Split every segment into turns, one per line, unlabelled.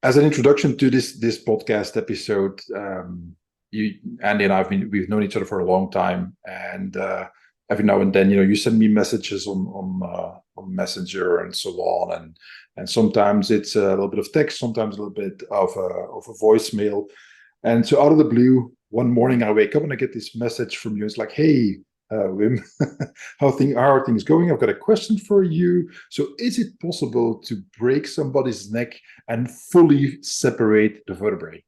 As an introduction to this podcast episode, you Andy and we've known each other for a long time, and every now and then, you send me messages on Messenger and so on, and sometimes it's a little bit of text, sometimes a little bit of a voicemail, and so out of the blue, one morning I wake up and I get this message from you. It's like, hey, Wim, how are things going? I've got a question for you. So is it possible to break somebody's neck and fully separate the vertebrae?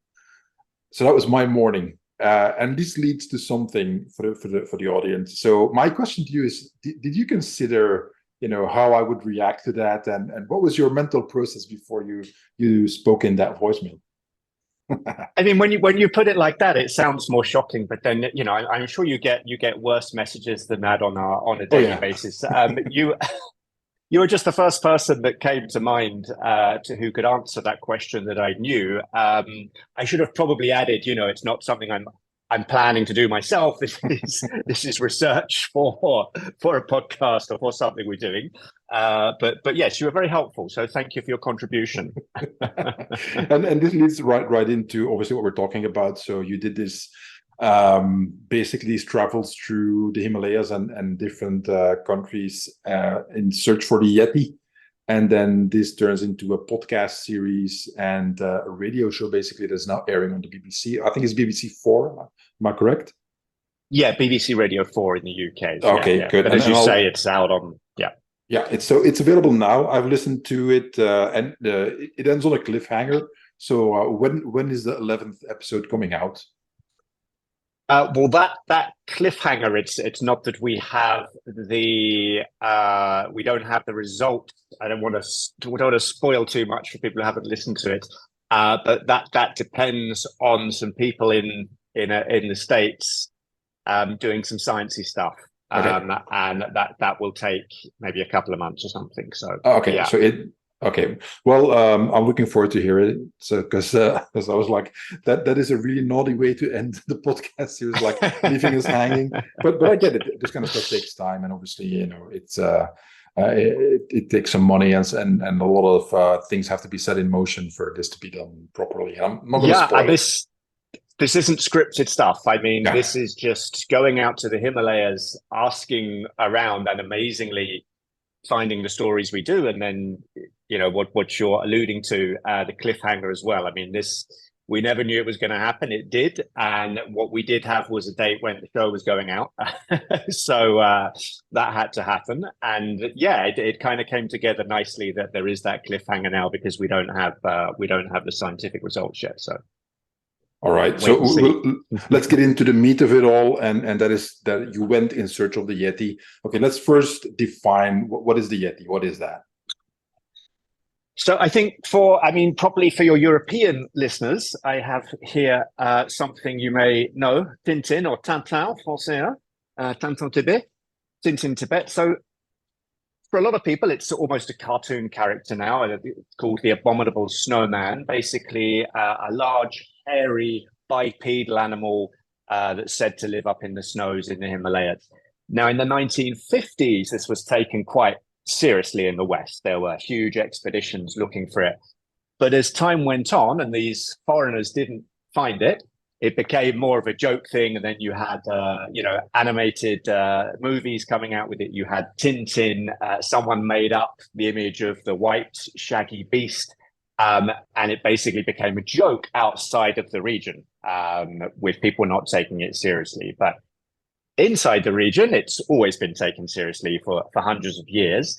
So that was my morning. And this leads to something for the audience. So my question to you is, did you consider, how I would react to that? And what was your mental process before you spoke in that voicemail?
I mean, when you put it like that, it sounds more shocking. But then, I'm sure you get worse messages than that on a daily basis. You were just the first person that came to mind to who could answer that question that I knew. I should have probably added, it's not something I'm planning to do myself. This is research for a podcast or for something we're doing. But yes, you were very helpful. So thank you for your contribution.
and this leads right into obviously what we're talking about. So you did this basically these travels through the Himalayas and different countries in search for the Yeti. And then this turns into a podcast series and a radio show basically that's now airing on the BBC. I think it's BBC 4. Am I correct?
Yeah, BBC Radio 4 in the UK.
Okay, good.
But as you say, it's out on,
Yeah, it's available now. I've listened to it and it ends on a cliffhanger. So when is the 11th episode coming out?
Well, that cliffhanger, it's not that we have we don't have the result. I don't want to spoil too much for people who haven't listened to it. But that depends on some people in the States doing some sciencey stuff.
Okay.
And that will take maybe a couple of months or something. So
okay, so okay. Well, I'm looking forward to hear it. So because I was like, that is a really naughty way to end the podcast. He was like leaving us hanging. But I get it. This kind of stuff takes time, and obviously, it's it takes some money and a lot of things have to be set in motion for this to be done properly. I'm not going to spoil it.
This isn't scripted stuff. I mean, This is just going out to the Himalayas, asking around, and amazingly finding the stories we do, and then what you're alluding to, the cliffhanger as well. I mean, we never knew it was going to happen. It did, and what we did have was a date when the show was going out, so that had to happen. And it kind of came together nicely that there is that cliffhanger now because we don't have the scientific results yet. So.
All right, so let's get into the meat of it all, and that is that you went in search of the Yeti. Okay, let's first define what is the Yeti. What is that?
So I think properly for your European listeners, I have here something you may know, Tintin or Tintin, français, Tintin Tibet, Tintin Tibet. So for a lot of people, it's almost a cartoon character now. It's called the Abominable Snowman, basically a large, hairy, bipedal animal that's said to live up in the snows in the Himalayas. Now, in the 1950s, this was taken quite seriously in the West. There were huge expeditions looking for it. But as time went on and these foreigners didn't find it, it became more of a joke thing. And then you had, animated movies coming out with it. You had Tintin. Someone made up the image of the white, shaggy beast. And it basically became a joke outside of the region, with people not taking it seriously. But inside the region, it's always been taken seriously for hundreds of years.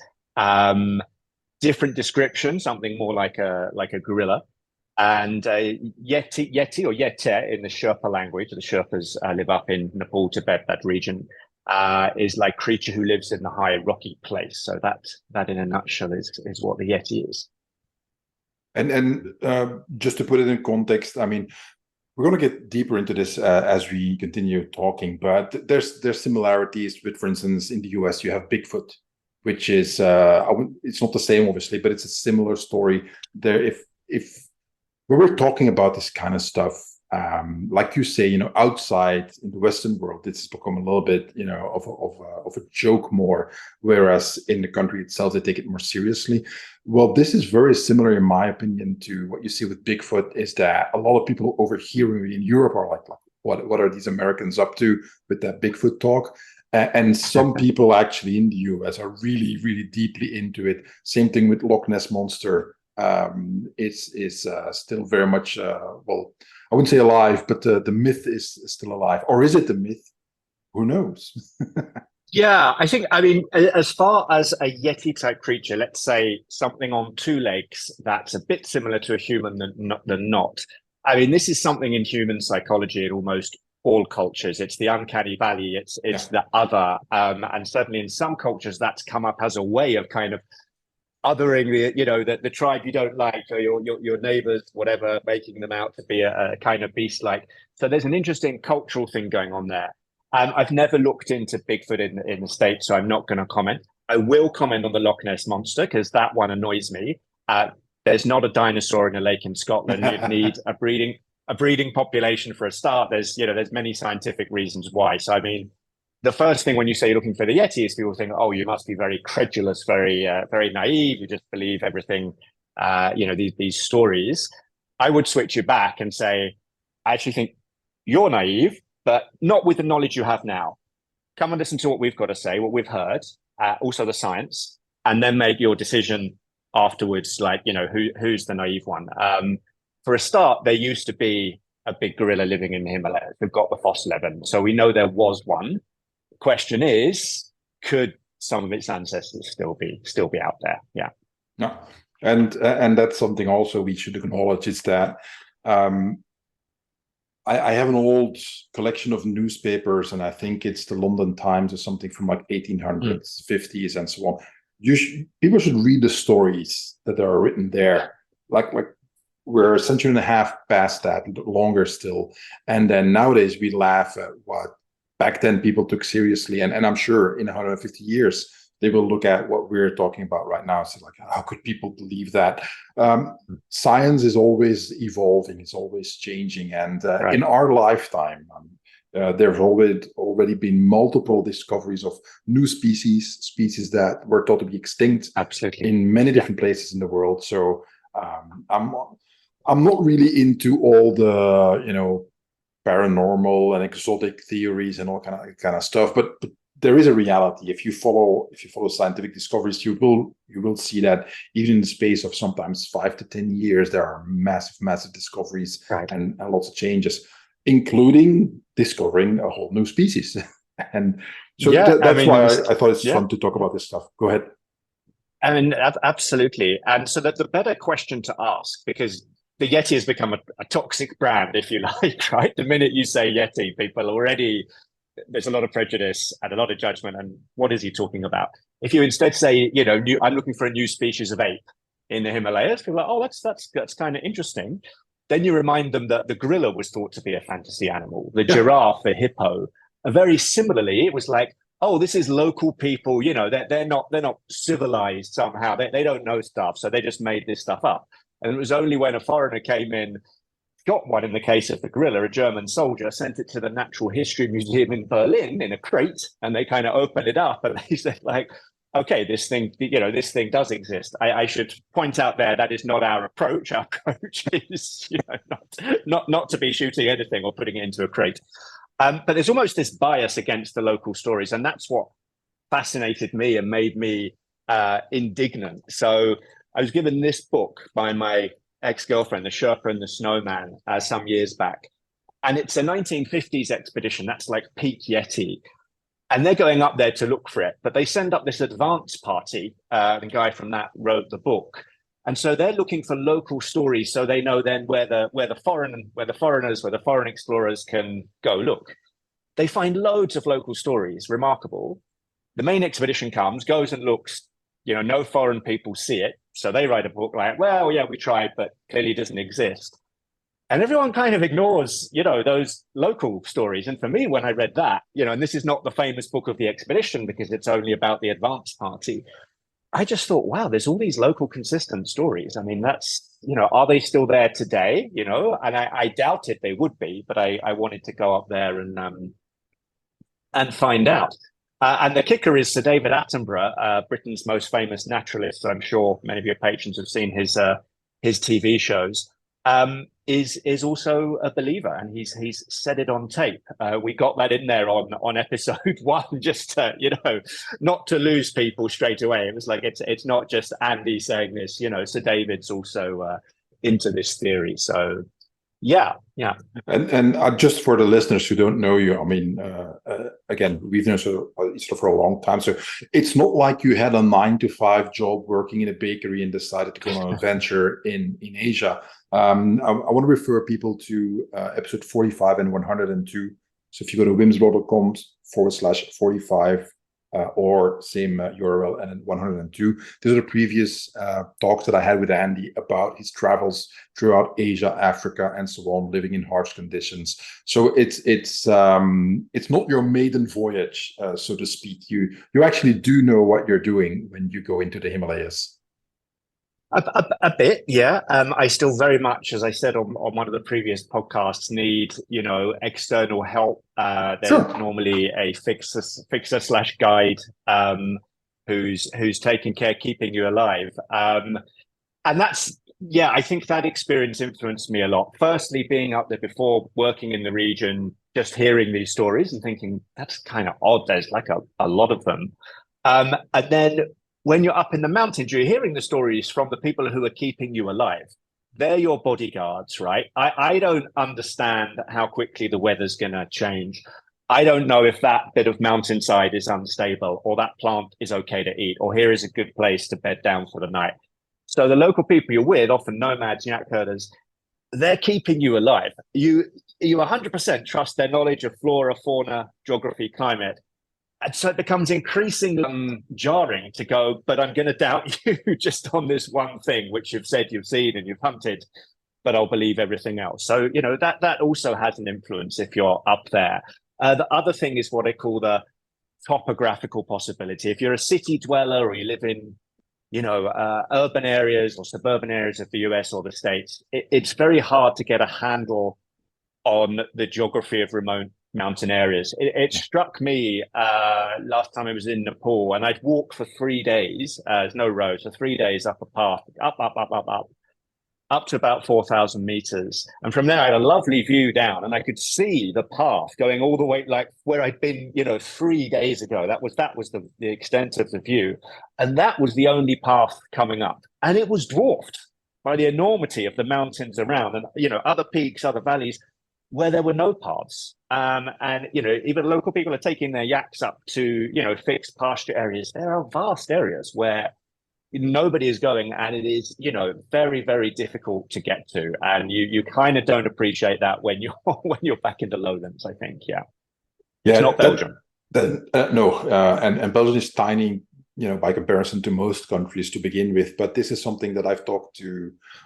Different description, something more like a gorilla. And Yeti or Yeti in the Sherpa language, the Sherpas live up in Nepal, Tibet, that region, is like creature who lives in the high rocky place. So that in a nutshell is what the Yeti is.
And just to put it in context, I mean, we're going to get deeper into this as we continue talking, but there's similarities with, for instance, in the US, you have Bigfoot, which is, it's not the same, obviously, but it's a similar story there. If when we're talking about this kind of stuff, Like you say, outside in the Western world, this has become a little bit, of a joke more, whereas in the country itself, they take it more seriously. Well, this is very similar, in my opinion, to what you see with Bigfoot, is that a lot of people over here in Europe are like what are these Americans up to with that Bigfoot talk? And some people actually in the US are really, really deeply into it. Same thing with Loch Ness Monster. It's still very much, well, I wouldn't say alive, but the myth is still alive. Or is it a myth? Who knows?
Yeah, I mean, as far as a Yeti type creature, let's say something on two legs that's a bit similar to a human than not. I mean, this is something in human psychology in almost all cultures. It's the uncanny valley. It's the other, and certainly in some cultures that's come up as a way of kind of othering the tribe you don't like, or your neighbors, whatever, making them out to be a kind of beast like. So there's an interesting cultural thing going on there. I've never looked into Bigfoot in the States, so I'm not going to comment. I will comment on the Loch Ness Monster because that one annoys me. There's not a dinosaur in a lake in Scotland. You'd need a breeding population for a start. There's many scientific reasons why. So I mean, the first thing when you say you're looking for the Yeti is people think, oh, you must be very credulous, very very naive. You just believe everything, these stories. I would switch you back and say, I actually think you're naive, but not with the knowledge you have now. Come and listen to what we've got to say, what we've heard, also the science, and then make your decision afterwards, like, who's the naive one. For a start, there used to be a big gorilla living in the Himalayas. We've got the fossil evidence, so we know there was one. The question is, could some of its ancestors still be out there? Yeah.
No, and that's something also we should acknowledge, is that I have an old collection of newspapers, and I think it's the London Times or something from like 1800s, 50s, and so on. People should read the stories that are written there. Like we're a century and a half past that, longer still. And then nowadays we laugh at what back then people took seriously. And I'm sure in 150 years, they will look at what we're talking about right now. So like, how could people believe that? Science is always evolving, it's always changing. And right. In our lifetime, there's already been multiple discoveries of new species that were thought to be extinct.
Absolutely.
In many different places in the world. So I'm not really into all the, paranormal and exotic theories and all kind of stuff, but there is a reality. If you follow scientific discoveries, you will see that even in the space of sometimes 5 to 10 years, there are massive discoveries, right. and lots of changes, including discovering a whole new species. And so that's why I thought it's fun to talk about this stuff. Go ahead.
I mean, absolutely. And so that's a better question to ask, because the Yeti has become a toxic brand, if you like, right? The minute you say Yeti, people already, there's a lot of prejudice and a lot of judgment. And what is he talking about? If you instead say, I'm looking for a new species of ape in the Himalayas, people are like, oh, that's kind of interesting. Then you remind them that the gorilla was thought to be a fantasy animal, the giraffe, the hippo. Very similarly, it was like, oh, this is local people, they're not civilized somehow. They don't know stuff, so they just made this stuff up. And it was only when a foreigner came in, got one in the case of the gorilla, a German soldier, sent it to the Natural History Museum in Berlin in a crate, and they kind of opened it up and they said, like, okay, this thing does exist. I should point out there that is not our approach. Our approach is, not to be shooting anything or putting it into a crate. But there's almost this bias against the local stories, and that's what fascinated me and made me indignant. So I was given this book by my ex-girlfriend, The Sherpa and the Snowman, some years back. And it's a 1950s expedition. That's like peak Yeti. And they're going up there to look for it. But they send up this advance party. The guy from that wrote the book. And so they're looking for local stories, so they know then where the foreign explorers can go look. They find loads of local stories, remarkable. The main expedition goes and looks, no foreign people see it. So they write a book like, well, yeah, we tried, but clearly doesn't exist. And everyone kind of ignores, those local stories. And for me, when I read that, and this is not the famous book of the expedition because it's only about the advance party. I just thought, wow, there's all these local consistent stories. I mean, are they still there today? And I doubted they would be, but I wanted to go up there and find out. And the kicker is Sir David Attenborough, Britain's most famous naturalist. I'm sure many of your patrons have seen his TV shows. Is also a believer, and he's said it on tape. We got that in there on episode 1, just to, not to lose people straight away. It was like it's not just Andy saying this. Sir David's also into this theory. So yeah.
And just for the listeners who don't know you, I mean, again, we've known each other for a long time, so it's not like you had a 9-to-5 job working in a bakery and decided to go on an adventure in Asia. I want to refer people to episode 45 and 102. So if you go to wimsblog.com/45 or same URL and 102. These are the previous talks that I had with Andy about his travels throughout Asia, Africa, and so on, living in harsh conditions. So it's not your maiden voyage, so to speak. You actually do know what you're doing when you go into the Himalayas.
A bit, yeah. I still very much, as I said on one of the previous podcasts, need external help. There's normally a fixer/guide who's taking care, keeping you alive. And that's, yeah, I think that experience influenced me a lot. Firstly, being up there before, working in the region, just hearing these stories and thinking that's kind of odd. There's like a lot of them, and then when you're up in the mountains, you're hearing the stories from the people who are keeping you alive. They're your bodyguards, right? I don't understand how quickly the weather's going to change. I don't know if that bit of mountainside is unstable, or that plant is okay to eat, or here is a good place to bed down for the night. So the local people you're with, often nomads, yak herders, they're keeping you alive. You 100% trust their knowledge of flora, fauna, geography, climate. And so it becomes increasingly jarring to go, but I'm going to doubt you just on this one thing, which you've said you've seen and you've hunted, but I'll believe everything else. So, that also has an influence if you're up there. The other thing is what I call the topographical possibility. If you're a city dweller or you live in, urban areas or suburban areas of the US or the States, it's very hard to get a handle on the geography of remote mountain areas. It struck me last time I was in Nepal, and I'd walk for 3 days. There's no road, so 3 days up a path, up to about 4,000 meters, and from there I had a lovely view down, and I could see the path going all the way, like where I'd been, 3 days ago. That was the extent of the view, and that was the only path coming up, and it was dwarfed by the enormity of the mountains around, and other peaks, other valleys, where there were no paths. And, even local people are taking their yaks up to, fixed pasture areas. There are vast areas where nobody is going, and it is, very, very difficult to get to. And you kind of don't appreciate that when you're back in the lowlands, I think. Yeah. It's not Belgium.
No. And Belgium is tiny, by comparison to most countries to begin with. But this is something that I've talked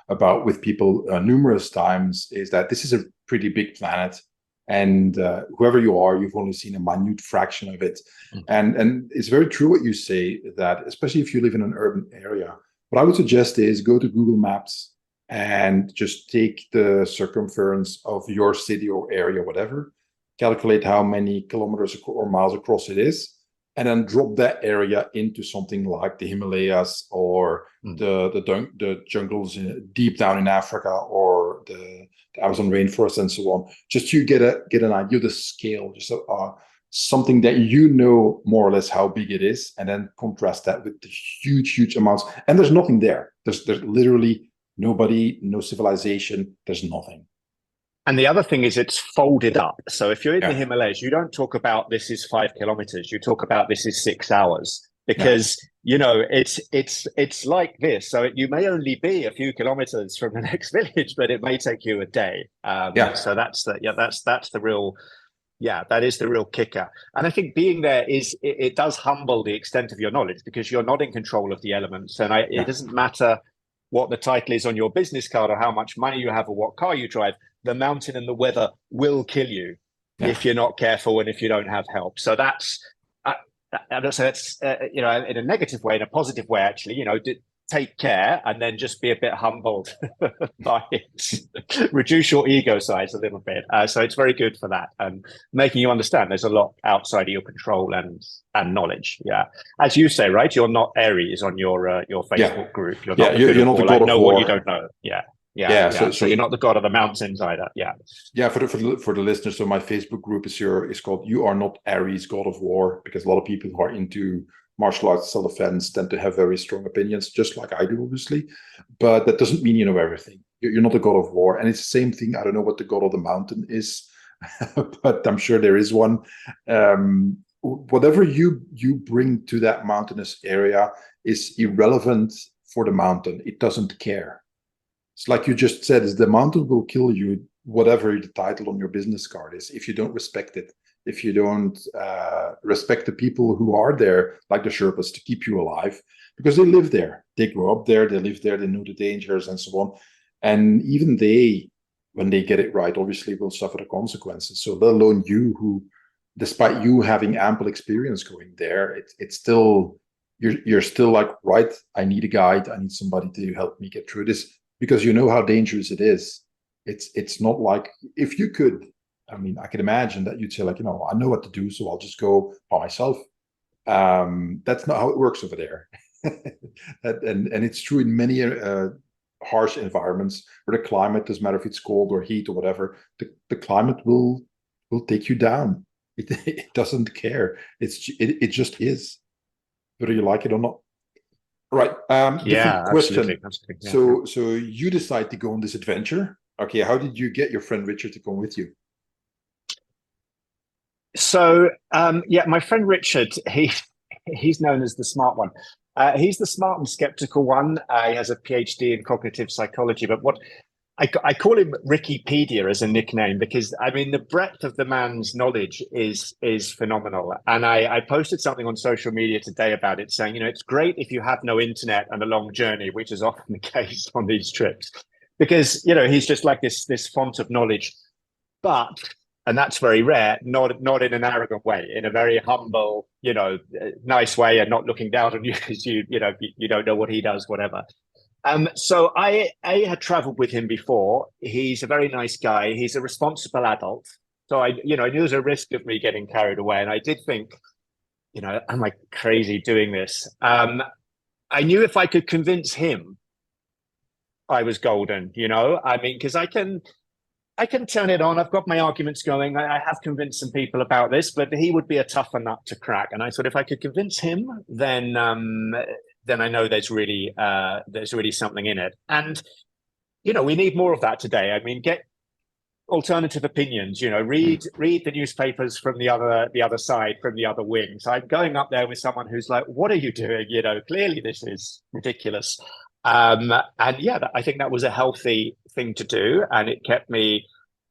about with people numerous times, is that this is a pretty big planet. And whoever you are, you've only seen a minute fraction of it. And it's very true what you say, that especially if you live in an urban area, what I would suggest is go to Google Maps and just take the circumference of your city or area, whatever, calculate how many kilometers or miles across it is, and then drop that area into something like the Himalayas or the jungles deep down in Africa, or the Amazon rainforest and so on. Just to get an idea of the scale, just something that more or less how big it is, and then contrast that with the huge amounts. And there's nothing there. There's literally nobody, no civilization. There's nothing.
And the other thing is it's folded up. So if you're in the Himalayas, you don't talk about this is 5 kilometers. You talk about this is 6 hours, because it's like this. So you may only be a few kilometers from the next village, but it may take you a day. So that's the real. Yeah, that is the real kicker. And I think being there it does humble the extent of your knowledge, because you're not in control of the elements, and it doesn't matter what the title is on your business card or how much money you have or what car you drive. The mountain and the weather will kill you if you're not careful and if you don't have help. So that's and also it's you know, in a negative way, in a positive way, actually, you know, take care and then just be a bit humbled by it. Reduce your ego size a little bit. So it's very good for that, and making you understand there's a lot outside of your control and knowledge. Yeah, as you say, right? You're not Aries on your Facebook
Yeah,
group. You're
yeah,
not the good
you're
of
not the
war.
god
Like,
of
know what you
war.
don't know. Yeah, yeah,
Yeah,
yeah.
so
So you're not the god of the mountains either. Yeah.
yeah, for the listeners, so my Facebook group is called "You Are Not Aries, God of War," because a lot of people who are into martial arts, self-defense, tend to have very strong opinions, just like I do, obviously. But that doesn't mean you know everything. You're not a god of war, and it's the same thing. I don't know what the god of the mountain is, but I'm sure there is one. Whatever you bring to that mountainous area is irrelevant for the mountain. It doesn't care. It's like you just said, is the mountain will kill you, whatever the title on your business card is, if you don't respect it, if you don't respect the people who are there, like the Sherpas, to keep you alive, because they live there, they grow up there, they live there, they know the dangers and so on. And even they, when they get it right, obviously will suffer the consequences. So let alone you, who, despite you having ample experience going there, it's still, you're still like, right, I need a guide, I need somebody to help me get through this, because you know how dangerous it is. It's not like, if you could, I mean, I can imagine that you'd say, like, you know, I know what to do, so I'll just go by myself. That's not how it works over there. And it's true in many harsh environments where the climate, doesn't matter if it's cold or heat or whatever, the climate will take you down. It doesn't care. It just is, whether you like it or not. Right. Different
Yeah,
question.
absolutely. Absolutely. Yeah, yeah.
So you decide to go on this adventure. Okay. How did you get your friend Richard to come with you?
So yeah, my friend Richard, he's known as the smart one. He's the smart and skeptical one. He has a PhD in cognitive psychology, but what I call him Rickypedia as a nickname because I mean the breadth of the man's knowledge is phenomenal. And I posted something on social media today about it, saying, you know, it's great if you have no internet and a long journey, which is often the case on these trips, because you know he's just like this font of knowledge. But and that's very rare, not in an arrogant way, in a very humble, you know, nice way, and not looking down on you because you know you don't know what he does, whatever. So I had traveled with him before. He's a very nice guy. He's a responsible adult. So you know, I knew there was a risk of me getting carried away, and I did think, you know, am I crazy doing this? I knew if I could convince him, I was golden. You know, I mean, because I can turn it on. I've got my arguments going. I have convinced some people about this, but he would be a tougher nut to crack. And I thought if I could convince him, then I know there's really something in it. And you know, we need more of that today. I mean, get alternative opinions. You know, read the newspapers from the other side, from the other wing. So I'm going up there with someone who's like, "What are you doing? You know, clearly this is ridiculous." And yeah, I think that was a healthy thing to do, and it kept me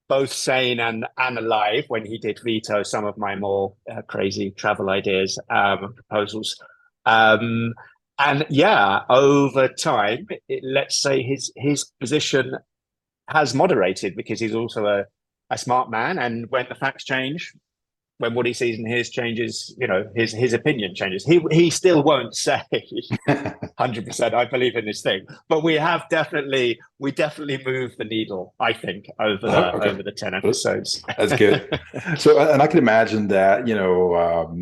both sane and alive when he did veto some of my more crazy travel ideas proposals. Um, and yeah, over time, let's say his position has moderated because he's also a smart man, and when the facts change, when what he sees and hears changes, you know, his opinion changes. He still won't say 100%. I believe in this thing, but we definitely move the needle. I think
Okay.
over the 10 episodes.
That's good. So, and I can imagine that, you know,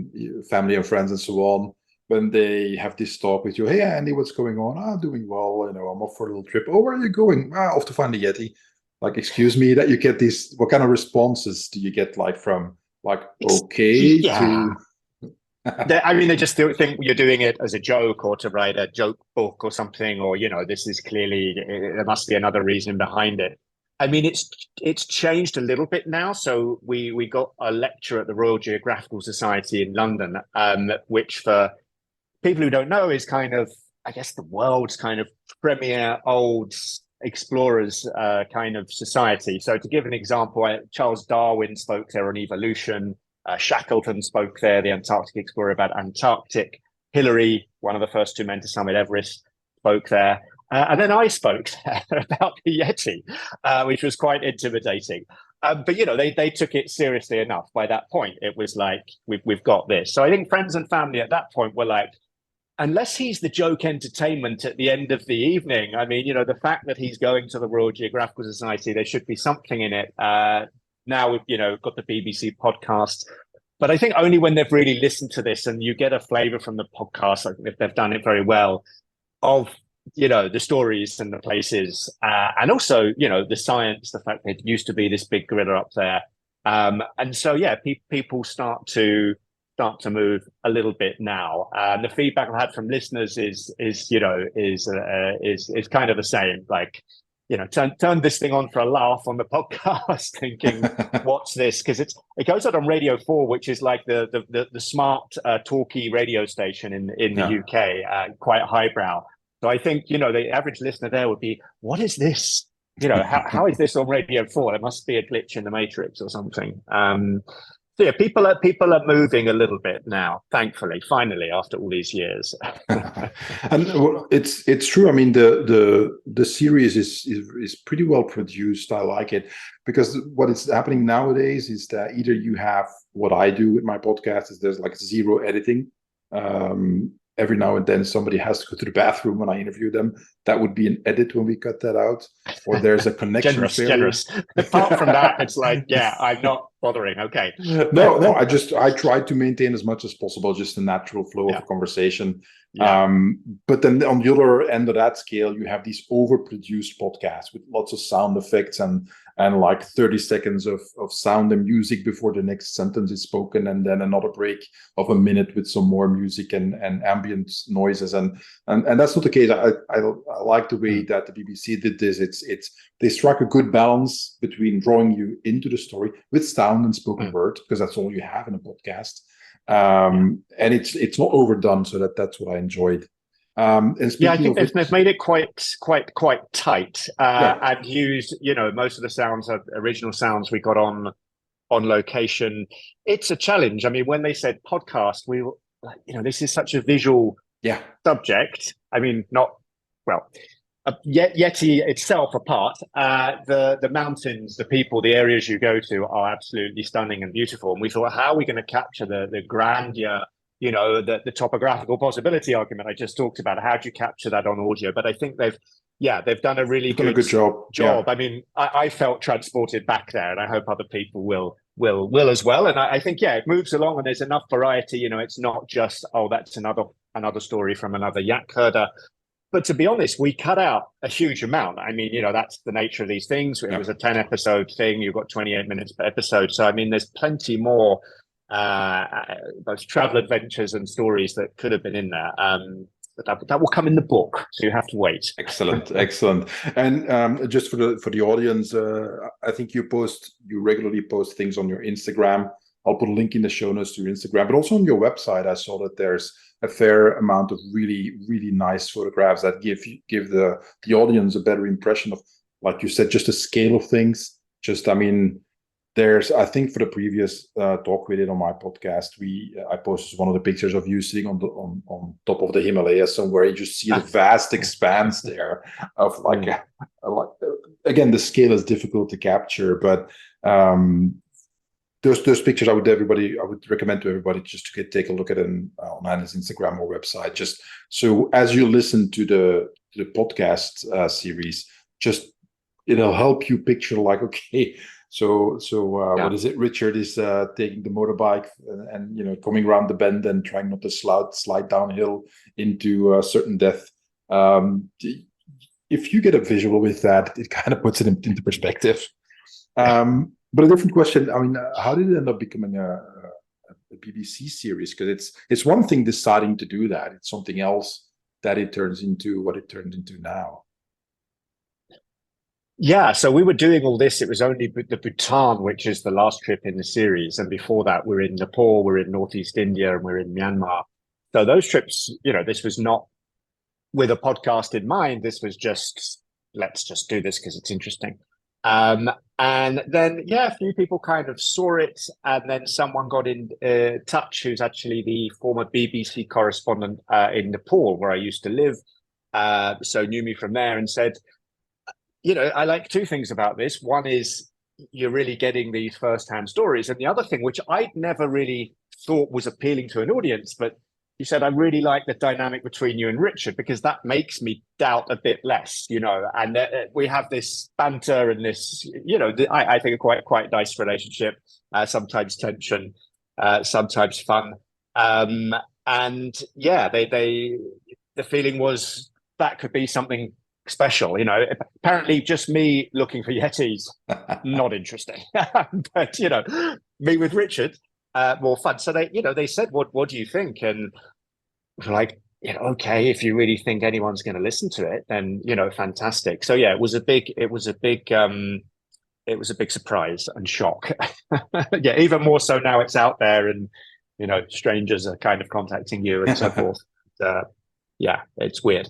family and friends and so on, when they have this talk with you, hey, Andy, what's going on? Ah, doing well. You know, I'm off for a little trip. Oh, where are you going? Ah, off to find the Yeti. Like, excuse me, that you get these, what kind of responses do you get, like, from, like, okay
Yeah.
to...
I mean, they just think you're doing it as a joke or to write a joke book or something, or, you know, this is clearly, there must be another reason behind it. I mean, it's changed a little bit now. So we got a lecture at the Royal Geographical Society in London, which for people who don't know is kind of, I guess, the world's kind of premier old explorers kind of society. So to give an example, Charles Darwin spoke there on evolution. Shackleton spoke there, the Antarctic explorer, about Antarctic. Hillary, one of the first two men to summit Everest, spoke there. And then I spoke there about the Yeti, which was quite intimidating. But they took it seriously enough. By that point, it was like we've got this. So I think friends and family at that point were like, unless he's the joke entertainment at the end of the evening, I mean, the fact that he's going to the Royal Geographical Society, there should be something in it. Now we've got the BBC podcast, but I think only when they've really listened to this and you get a flavour from the podcast, I think if they've done it very well, of the stories and the places, and also the science, the fact that it used to be this big gorilla up there, and so people start to move a little bit now. The feedback I've had from listeners is kind of the same. Like, turn this thing on for a laugh on the podcast, thinking, "What's this?" Because it goes out on Radio 4, which is like the smart talkie radio station in the UK, quite highbrow. So I think the average listener there would be, "What is this? How is this on Radio 4? There must be a glitch in the matrix or something." So yeah, people are moving a little bit now, thankfully, finally, after all these years.
And it's true. I mean, the series is pretty well produced. I like it because what is happening nowadays is that either you have what I do with my podcast is there's like zero editing. Every now and then somebody has to go to the bathroom when I interview them. That would be an edit when we cut that out. Or there's a connection failure.
Generous. Apart from that, it's like, I'm not bothering. Okay.
No. I try to maintain as much as possible just the natural flow of a conversation.
Yeah.
But then on the other end of that scale, you have these overproduced podcasts with lots of sound effects and like 30 seconds of sound and music before the next sentence is spoken, and then another break of a minute with some more music and ambient noises. And that's not the case. I like the way that the BBC did this. They struck a good balance between drawing you into the story with sound and spoken word, because that's all you have in a podcast. And it's not overdone, so that's what I enjoed. And
I think they've made it quite tight, and used most of the original sounds we got on location. It's a challenge. I mean, when they said podcast, we were like, this is such a visual subject. I mean, Yeti itself apart, the mountains, the people, the areas you go to are absolutely stunning and beautiful. And we thought, how are we going to capture the grandeur, the topographical possibility argument I just talked about? How do you capture that on audio? But I think they've done a really good
job. Yeah.
I mean, I felt transported back there, and I hope other people will as well. And I think it moves along, and there's enough variety. It's not just that's another story from another yak herder. But to be honest, we cut out a huge amount. I mean, that's the nature of these things. It was a 10-episode thing. You've got 28 minutes per episode. So, I mean, there's plenty more those travel adventures and stories that could have been in there. But that will come in the book, so you have to wait.
Excellent. And just for the audience, I think you regularly post things on your Instagram. I'll put a link in the show notes to your Instagram, but also on your website. I saw that there's a fair amount of really, really nice photographs that give the audience a better impression of, like you said, just the scale of things. I think for the previous talk we did on my podcast, I posted one of the pictures of you sitting on top of the Himalayas somewhere. You just see the vast expanse there of again, the scale is difficult to capture, but those pictures I would recommend to everybody just to take a look at on Anna's Instagram or website. Just so as you listen to the podcast series, just it'll help you picture like, okay. So what is it? Richard is taking the motorbike and coming around the bend and trying not to slide downhill into a certain death. If you get a visual with that, it kind of puts it into perspective. But a different question. I mean, how did it end up becoming a BBC series? Because it's one thing deciding to do that. It's something else that it turns into what it turned into now.
Yeah, so we were doing all this. It was only the Bhutan, which is the last trip in the series. And before that, we're in Nepal, we're in Northeast India, and we're in Myanmar. So those trips, this was not with a podcast in mind. This was just, let's just do this because it's interesting. And then, a few people kind of saw it. And then someone got in touch, who's actually the former BBC correspondent in Nepal, where I used to live. So knew me from there and said, I like two things about this. One is you're really getting these first-hand stories. And the other thing, which I'd never really thought was appealing to an audience, but you said, I really like the dynamic between you and Richard, because that makes me doubt a bit less, and we have this banter and this, I think a quite nice relationship, sometimes tension, sometimes fun. And yeah, the feeling was that could be something special. Apparently just me looking for Yetis, not interesting. But me with Richard, more fun. So they said, what do you think? And we're like, okay, if you really think anyone's going to listen to it, then fantastic. So yeah, it was a big surprise and shock. Yeah, even more so now it's out there, and strangers are kind of contacting you and so forth. Yeah, it's weird.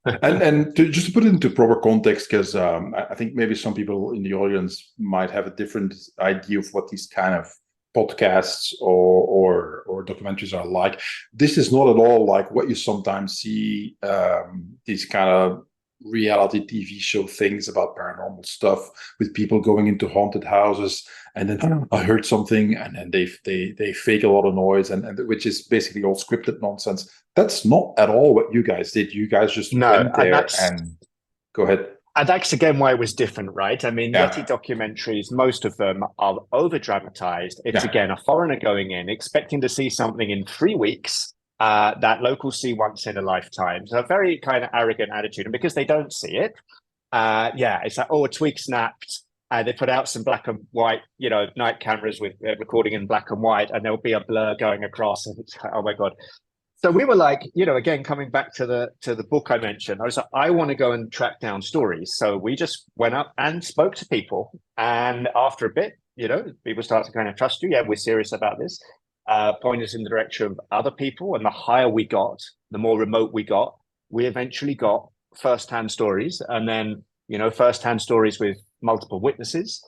And just to put it into proper context, because I think maybe some people in the audience might have a different idea of what these kind of podcasts or documentaries are like. This is not at all like what you sometimes see, these kind of reality TV show things about paranormal stuff with people going into haunted houses and then I heard something and then they fake a lot of noise and which is basically all scripted nonsense. That's not at all what you guys did. You guys just went there and go ahead.
And that's again why it was different, right? I mean,
Yeah.
Yeti documentaries, most of them are over dramatized. It's again a foreigner going in, expecting to see something in 3 weeks that locals see once in a lifetime. So a very kind of arrogant attitude. And because they don't see it, it's like, a twig snapped. They put out some black and white, night cameras with recording in black and white, and there'll be a blur going across. And it's, oh my God. So we were like, again, coming back to the book I mentioned, I was like, I want to go and track down stories. So we just went up and spoke to people. And after a bit, people start to kind of trust you. Yeah, we're serious about this. Point us in the direction of other people. And the higher we got, the more remote we got, we eventually got firsthand stories. And then, firsthand stories with multiple witnesses.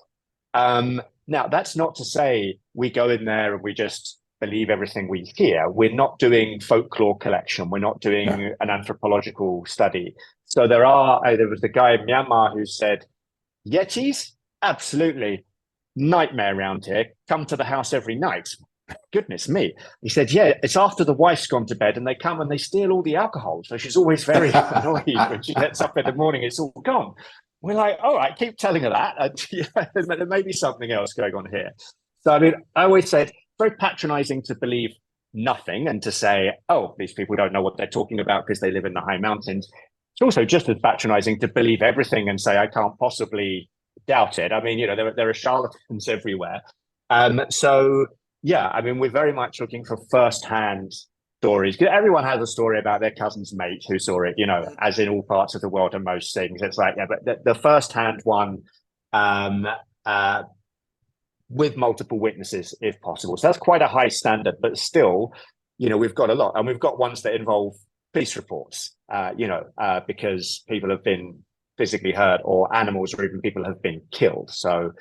Now, that's not to say we go in there and we just believe everything we hear. We're not doing folklore collection. We're not doing an anthropological study. So there was the guy in Myanmar who said, Yetis? Absolutely. Nightmare around here. Come to the house every night. Goodness me. He said, yeah, it's after the wife's gone to bed and they come and they steal all the alcohol. So she's always very annoyed when she gets up in the morning, it's all gone. We're like, all right, keep telling her that. And there may be something else going on here. So, I mean, I always said, very patronizing to believe nothing and to say, oh, these people don't know what they're talking about because they live in the high mountains. It's also just as patronizing to believe everything and say, I can't possibly doubt it. I mean, there are charlatans everywhere. So, yeah, I mean, we're very much looking for firsthand stories. Everyone has a story about their cousin's mate who saw it, as in all parts of the world and most things. It's like, yeah, but the firsthand one, with multiple witnesses if possible. So that's quite a high standard, but still, we've got a lot. And we've got ones that involve police reports, because people have been physically hurt or animals or even people have been killed. So,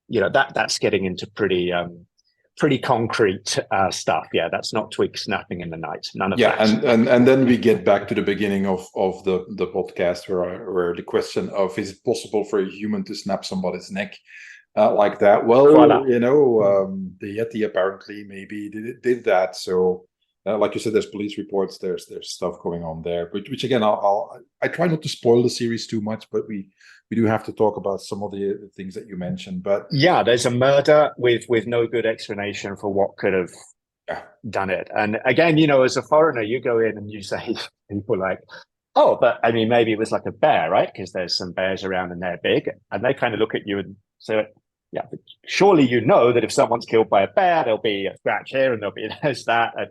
that's getting into pretty concrete stuff. Yeah, that's not twig snapping in the night. None of that.
And then we get back to the beginning of the podcast where the question of, is it possible for a human to snap somebody's neck like that? Well,
Voila.
The Yeti apparently maybe did that. So, like you said, there's police reports, there's stuff going on there. Which again, I try not to spoil the series too much, but we do have to talk about some of the things that you mentioned. But
yeah, there's a murder with no good explanation for what could have done it. And again, as a foreigner, you go in and you say people like, oh, but I mean, maybe it was like a bear, right? Because there's some bears around and they're big, and they kind of look at you and say, yeah, but surely that if someone's killed by a bear, there'll be a scratch here and there's that. And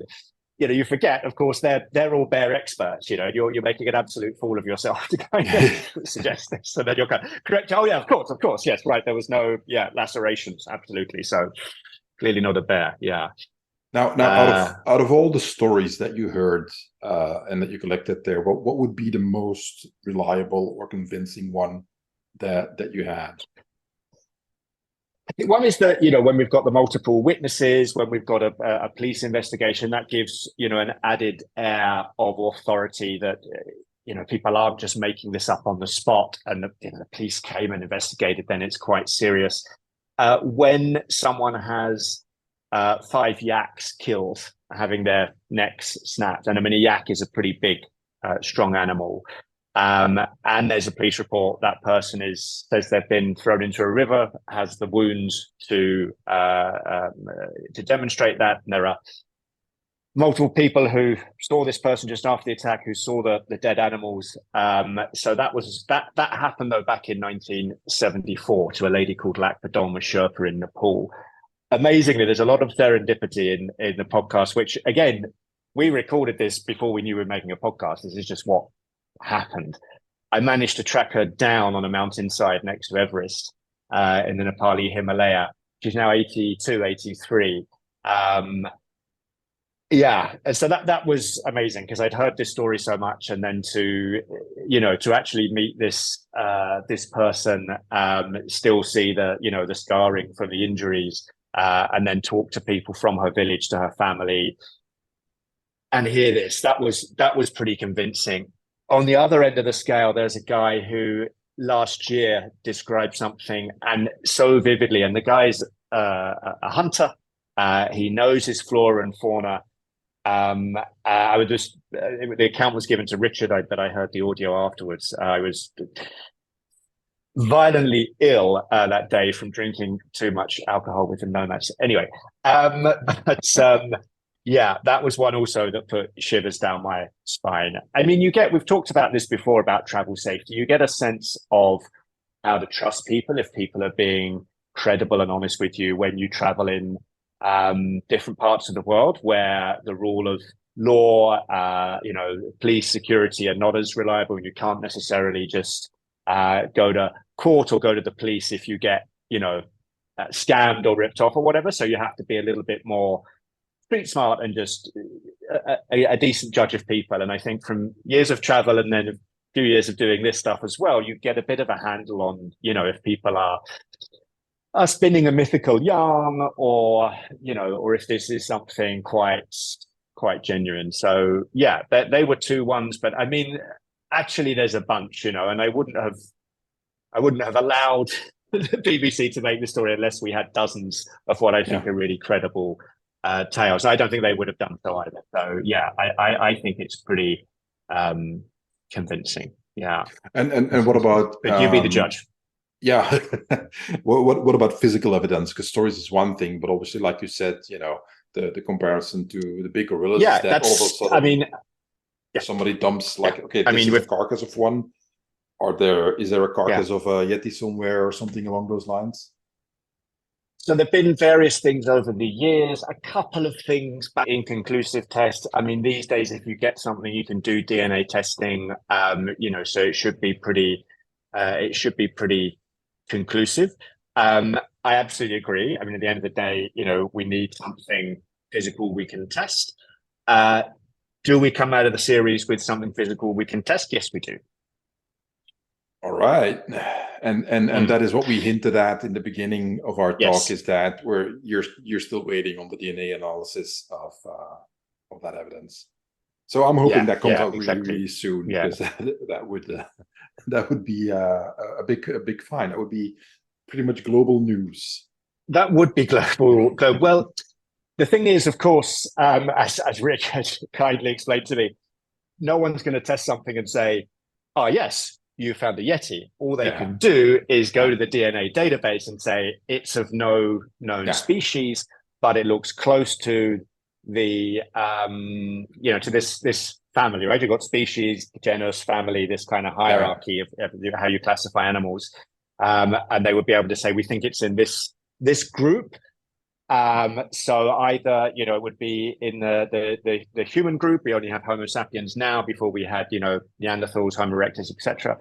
you forget, of course, they're all bear experts. You're making an absolute fool of yourself to kind of suggest this, and then you're kind of correct. Oh yeah, of course, yes, right. There was no lacerations, absolutely. So clearly not a bear. Yeah.
Now, out of all the stories that you heard and that you collected there, what would be the most reliable or convincing one that you had?
I think one is that, when we've got the multiple witnesses, when we've got a police investigation, that gives, an added air of authority that, people aren't just making this up on the spot and the police came and investigated, then it's quite serious. when someone has 5 yaks killed, having their necks snapped, and I mean a yak is a pretty big, strong animal. And there's a police report. That person says they've been thrown into a river, has the wounds to demonstrate that. And there are multiple people who saw this person just after the attack, who saw the dead animals. So that happened though back in 1974 to a lady called Lakpa Dolma Sherpa in Nepal. Amazingly, there's a lot of serendipity in the podcast, which again, we recorded this before we knew we were making a podcast. This is just what happened. I managed to track her down on a mountainside next to Everest in the Nepali Himalaya. She's now 82, 83. Yeah, and so that was amazing because I'd heard this story so much, and then to actually meet this person, still see the scarring from the injuries, and then talk to people from her village, to her family, and hear this. That was pretty convincing. On the other end of the scale, there's a guy who last year described something, and so vividly. And the guy's a hunter. He knows his flora and fauna. The account was given to Richard, but I heard the audio afterwards. I was violently ill that day from drinking too much alcohol with the nomads. Anyway, yeah, that was one also that put shivers down my spine. I mean, we've talked about this before about travel safety. You get a sense of how to trust people if people are being credible and honest with you when you travel in different parts of the world where the rule of law, police, security are not as reliable. You can't necessarily just go to court or go to the police if you get, scammed or ripped off or whatever. So you have to be a little bit more street smart and just a decent judge of people. And I think from years of travel and then a few years of doing this stuff as well, you get a bit of a handle on, if people are spinning a mythical yarn or if this is something quite genuine. So yeah, they were 2 ones, but I mean, actually there's a bunch, and I wouldn't have allowed the BBC to make the story unless we had dozens of what I think are really credible tales. I don't think they would have done so either. So yeah, I think it's pretty convincing. Yeah.
And what about?
But you be the judge.
Yeah. what about physical evidence? Because stories is one thing, but obviously, like you said, the comparison to the big gorillas.
Yeah,
is that all of a sudden,
I mean,
somebody dumps okay,
I mean,
is the carcass of one. Is there a carcass of a Yeti somewhere or something along those lines?
So there've been various things over the years, a couple of things, but inconclusive tests. I mean, these days, if you get something, you can do DNA testing. So it should be pretty conclusive. I absolutely agree. I mean, at the end of the day, we need something physical we can test. Do we come out of the series with something physical we can test? Yes, we do.
All right, and that is what we hinted at in the beginning of our talk, is that you're still waiting on the DNA analysis of that evidence. So I'm hoping that comes out really soon, because that would be a big find. That would be pretty much global news. That would be global.
Well, the thing is, of course, as Rick has kindly explained to me, no one's going to test something and say, "Oh yes, you found a Yeti." All they can do is go to the DNA database and say it's of no known species, but it looks close to the to this family, right? You've got species, genus, family, this kind of hierarchy of how you classify animals, and they would be able to say we think it's in this group. So either it would be in the human group. We only have Homo sapiens now. Before we had Neanderthals, Homo erectus, etc.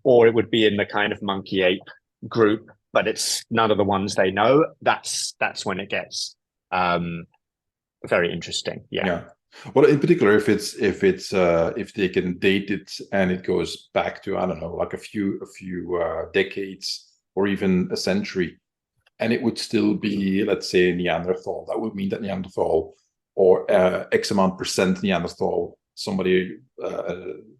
Or it would be in the kind of monkey ape group, but it's none of the ones they know. That's when it gets very interesting. Yeah.
Well, in particular, if they can date it and it goes back to, I don't know, like a few decades or even a century. And it would still be, let's say, Neanderthal. That would mean that Neanderthal, or X amount percent Neanderthal, somebody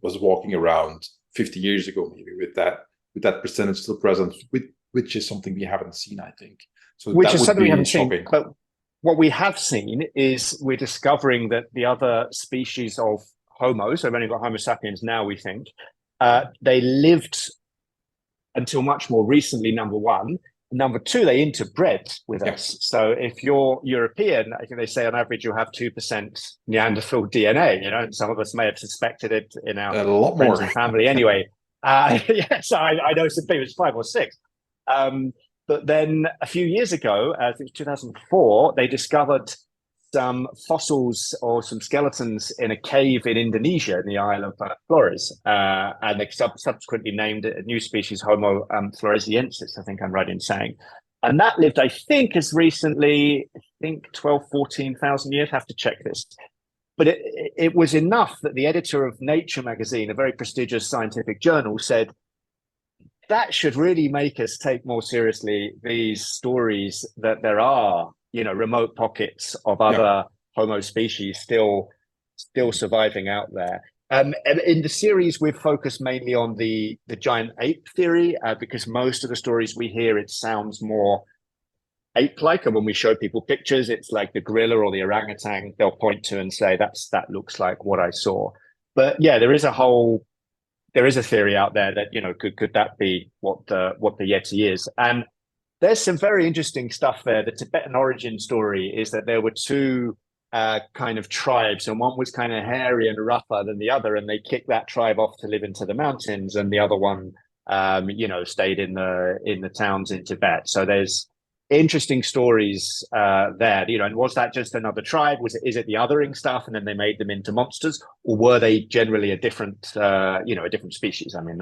was walking around 50 years ago, maybe with that percentage still present, with which is something we haven't seen, I think. So
Which
that
is
would
something we
be
haven't seen.
shocking.
But what we have seen is we're discovering that the other species of Homo, so we've only got Homo sapiens now, we think, they lived until much more recently, number one. Number two, they interbred with us. So if you're European, I think they say on average you have 2% Neanderthal DNA, you know, and some of us may have suspected it in our
A lot
friends
more.
and family anyway. Yes, I know some people, it's 5 or 6. But then a few years ago, I think 2004, they discovered some fossils or some skeletons in a cave in Indonesia in the Isle of Flores, and they subsequently named it a new species, Homo floresiensis, I think I'm right in saying. And that lived, I think, as recently, 12, 14,000 years, have to check this. But it was enough that the editor of Nature magazine, a very prestigious scientific journal, said, that should really make us take more seriously these stories that there are, you know, remote pockets of other Homo species still surviving out there. And in the series, we've focused mainly on the giant ape theory, because most of the stories we hear, it sounds more ape-like. And when we show people pictures, it's like the gorilla or the orangutan, they'll point to and say, that looks like what I saw. But yeah, there is a theory out there that, you know, could that be what the Yeti is? And there's some very interesting stuff there. The Tibetan origin story is that there were two kind of tribes, and one was kind of hairy and rougher than the other, and they kicked that tribe off to live into the mountains, and the other one, you know, stayed in the towns in Tibet. So there's interesting stories there, you know. And was that just another tribe? Is it the othering stuff, and then they made them into monsters, or were they generally a different, you know, a different species? I mean,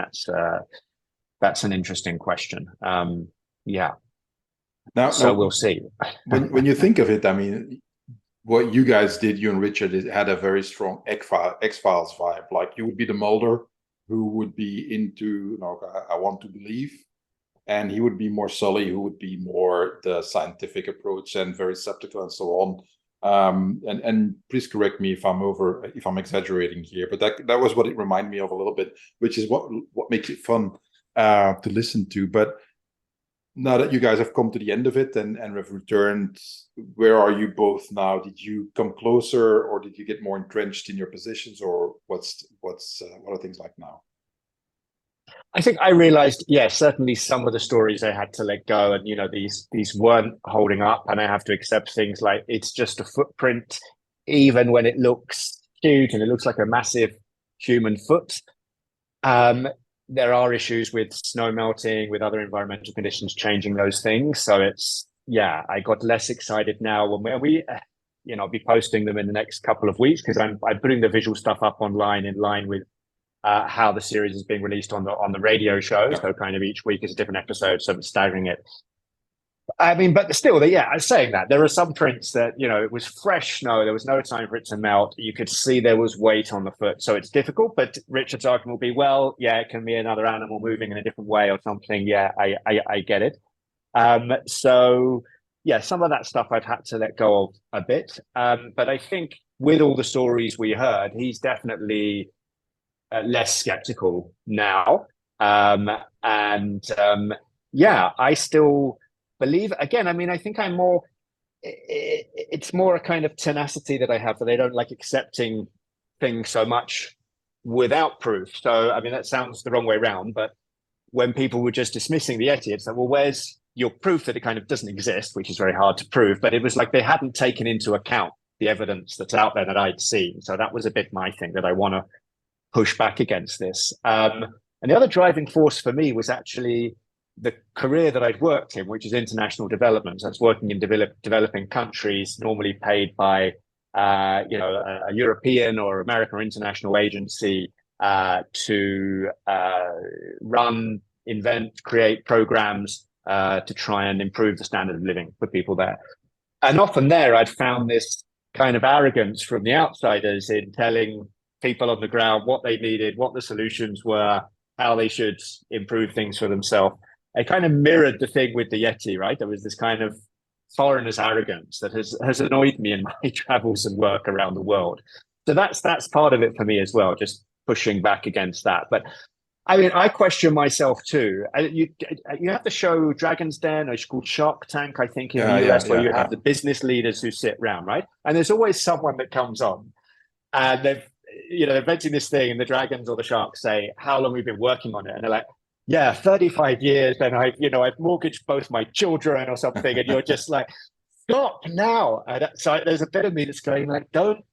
that's an interesting question. Yeah. So we'll see.
when you think of it, I mean, what you guys did, you and Richard, had a very strong X-Files vibe. Like, you would be the Mulder who would be into, you know, I want to believe, and he would be more Sully, who would be more the scientific approach and very skeptical and so on. And please correct me if I'm exaggerating here, but that was what it reminded me of a little bit, which is what makes it fun to listen to. But now that you guys have come to the end of it and have returned, where are you both now? Did you come closer, or did you get more entrenched in your positions, or what are things like now?
I think I realized, yeah, certainly some of the stories I had to let go, and, you know, these weren't holding up, and I have to accept things like it's just a footprint, even when it looks huge and it looks like a massive human foot. There are issues with snow melting, with other environmental conditions changing those things. So I got less excited now when we you know, I'll be posting them in the next couple of weeks, because I'm putting the visual stuff up online in line with how the series is being released on the radio show. Yeah. So kind of each week is a different episode, so I'm staggering it. I mean, but still, I'm saying that there are some prints that, you know, it was fresh snow. There was no time for it to melt. You could see there was weight on the foot. So it's difficult, but Richard's argument will be, well, yeah, it can be another animal moving in a different way or something. Yeah, I get it. So yeah, some of that stuff I've had to let go of a bit. But I think with all the stories we heard, he's definitely less skeptical now. I still believe, again, I mean, I think I'm more, it's more a kind of tenacity that I have, that I don't like accepting things so much without proof. So, I mean, that sounds the wrong way around, but when people were just dismissing the Yeti, it's like, well, where's your proof that it kind of doesn't exist, which is very hard to prove. But it was like they hadn't taken into account the evidence that's out there that I'd seen. So that was a bit my thing, that I want to push back against this. And the other driving force for me was actually the career that I'd worked in, which is international development. So that's working in developing countries, normally paid by a European or American or international agency to run, invent, create programs to try and improve the standard of living for people there. And often there, I'd found this kind of arrogance from the outsiders in telling people on the ground what they needed, what the solutions were, how they should improve things for themselves. I kind of mirrored the thing with the Yeti, right? There was this kind of foreigner's arrogance that has annoyed me in my travels and work around the world. So that's part of it for me as well, just pushing back against that. But I mean, I question myself too. You have the show Dragon's Den, or it's called Shark Tank, I think, in the US, where you have the business leaders who sit around, right? And there's always someone that comes on, and they're inventing this thing, and the dragons or the sharks say, "How long we've been working on it?" And they're like, "Yeah, 35 years." And I've mortgaged both my children or something, and you're just like, "Stop now!" And so there's a bit of me that's going like, don't